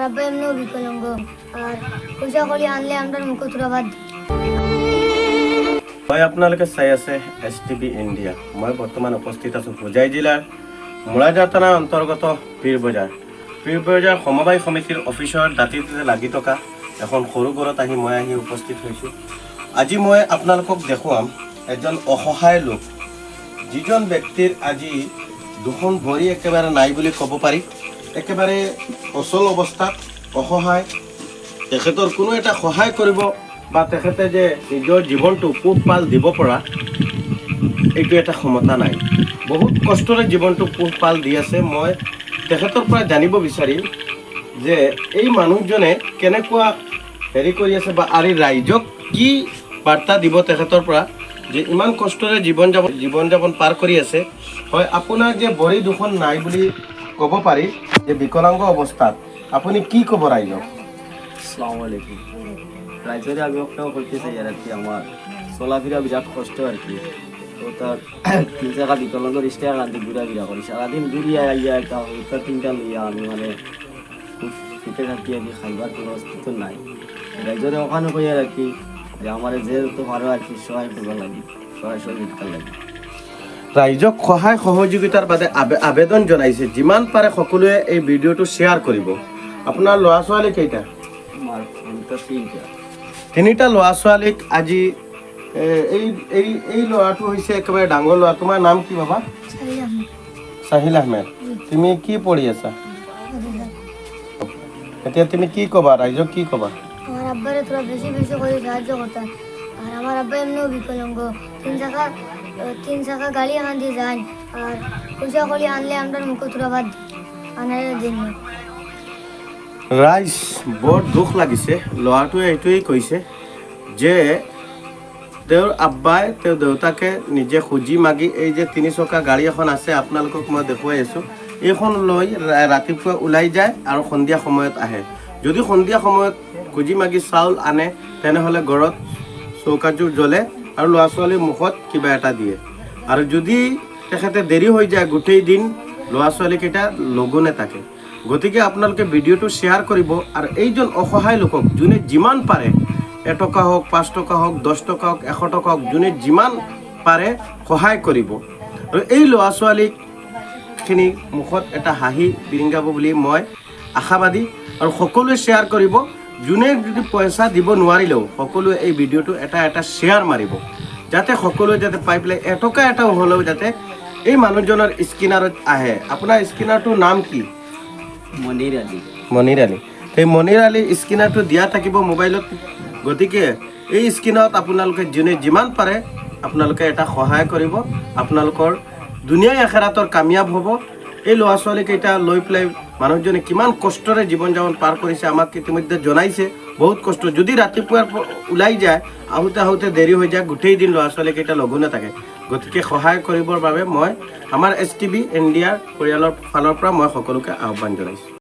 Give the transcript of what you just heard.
আব্বা এমনিও বিকলাঙ্গ আৰ পয়সা কৰি আনলে আমৰা মুখে তুৰাবাদ মই আপোনালোকে চাই আছে STV ইণ্ডিয়া। মই বৰ্তমান উপস্থিত আছোঁ হোজাই জিলাৰ মোৰাজা থানাৰ অন্তৰ্গত পীৰবজাৰ সমবায় সমিতিৰ অফিচৰ দাঁতিতে লাগি থকা এখন সৰু ঘৰত মই উপস্থিত হৈছোঁ। আজি মই আপোনালোকক দেখুৱাম এজন অসহায় লোক, যিজন ব্যক্তিৰ আজি দুখন ভৰি একেবাৰে নাই বুলি ক'ব পাৰি, একেবাৰে অচল অৱস্থাত অসহায়। তেখেতৰ কোনো এটা সহায় কৰিব বা তেখেতে যে নিজৰ জীৱনটো পোহপাল দিব পৰা এইটো এটা ক্ষমতা নাই। বহুত কষ্টৰে জীৱনটো পোহপাল দি আছে। মই তেখেতৰ পৰা জানিব বিচাৰিম যে এই মানুহজনে কেনেকুৱা কৰি আছে বা আৰু ৰাইজক কি বাৰ্তা দিব তেখেতৰ পৰা যে ইমান কষ্টৰে জীৱন যাপন পাৰ কৰি আছে। হয়, আপোনাৰ যে ভৰি দুখন নাই বুলি ক'ব পাৰি, যে বিকলাংগ অৱস্থাত আপুনি কি ক'ব ৰাইজক? আসসালামু আলাইকুম। রাইজরে আমি একটাও করতে চাই আর কি, আমার চলাফেরা বিরাট কষ্ট আর কি। তো তার তিন চাকা বিকলাঙ্গ রিক্সা রাঁধি ঘুরা করি, সারাদিন ঘুরিয়া আইয়া একটা তিনটা লইয়া আমি মানে খুব ফিটে থাকি আর কি, খাইবার কোনো অস্তিত্ব নাই। রাইজরে ওখানে কই আর কি যে আমার যে তো পারো আর কি সহায় করবার লাগি, সহায় সহযোগিতার লাগি। ৰাইজক সহায় সহযোগিতাৰ বাবে আবেদন জনাইছে। যিমান পাৰে সকলোৱে এই ভিডিঅ'টো শ্বেয়াৰ কৰিব। আপোনাৰ ল'ৰা ছোৱালী কেইটা? আমাৰ তিনটা তিনিটা ল'ৰা ছোৱালীক আজি এই ল'ৰাটো হৈছে একেবাৰে ডাঙৰ ল'ৰা। তোমাৰ নাম কি বাবা? চাহিল আহমেদ। তুমি কি পঢ়ি আছা? এতিয়া তুমি কি ক'বা ৰাইজক, কি ক'বা? আমার আব্বারে তোরা বেশি বেশি করে সাহায্য করতাম। আর আমার আব্বা এমনিও বিকলাঙ্গ, তিন চাকা গাড়ি এখান দিয়ে যায় আর পয়সা করি আনলে আমরা মুখে তুরাবাদ আনার দিন। ৰাইজ বৰ দুখ লাগিছে। ল'ৰাটোৱে এইটোৱেই কৈছে যে তেওঁৰ আব্বাই তেওঁৰ দেউতাকে নিজে খুজি মাগি এই যে 3 চকা গাড়ী এখন আছে, আপোনালোকক মই দেখুৱাই আছোঁ, এইখন লৈ ৰাতিপুৱা ওলাই যায় আৰু সন্ধিয়া সময়ত আহে। যদি সন্ধিয়া সময়ত খুজি মাগি চাউল আনে তেনেহ'লে ঘৰত চৌকাজোৰ জ্বলে আৰু ল'ৰা ছোৱালীৰ মুখত কিবা এটা দিয়ে। আৰু যদি তেখেতে দেৰি হৈ যায়, গোটেই দিন ল'ৰা ছোৱালীকেইটা লঘোণে থাকে। গতিকে আপোনালোকে ভিডিঅ'টো শ্বেয়াৰ কৰিব আৰু এইজন অসহায় লোকক যোনে যিমান পাৰে, 1 টকা হওক, 5 টকা হওক, 10 টকা হওক, 100 টকা হওক, যোনে যিমান পাৰে সহায় কৰিব। আৰু এই ল'ৰা ছোৱালীখিনি মুখত এটা হাঁহি বিৰিঙাব বুলি মই আশাবাদী। আৰু সকলোৱে শ্বেয়াৰ কৰিব। যোনে যদি পইচা দিব নোৱাৰিলেও সকলোৱে এই ভিডিঅ'টো এটা শ্বেয়াৰ মাৰিব, যাতে সকলোৱে যাতে পাই পেলাই 1 টকা এটাও হ'লেও যাতে এই মানুহজনৰ স্কেনাৰত আহে। আপোনাৰ স্কেনাৰটোৰ নাম কি? মনিৰ আলী। মনিৰ আলী। সেই মনিৰ আলী স্কেনাৰটো দিয়া থাকিব মোবাইলত। গতিকে এই স্কেনাৰত আপোনালোকে যোনে যিমান পাৰে আপোনালোকে এটা সহায় কৰিব। আপোনালোকৰ দুনিয়াই আখেৰাতৰ কামিয়াব হ'ব। এই ল'ৰা ছোৱালীকেইটা লৈ পেলাই মানুহজনে কিমান কষ্টৰে জীৱন যাপন পাৰ কৰিছে আমাক ইতিমধ্যে জনাইছে। বহুত কষ্ট। যদি ৰাতিপুৱাৰ ওলাই যায়, আহোঁতে দেৰি হৈ যায়, গোটেই দিন ল'ৰা ছোৱালীকেইটা লঘোণে থাকে। গতিকে সহায় কৰিবৰ বাবে মই আমাৰ STV ইণ্ডিয়াৰ পৰিয়ালৰ ফালৰ পৰা মই সকলোকে আহ্বান জনাইছোঁ।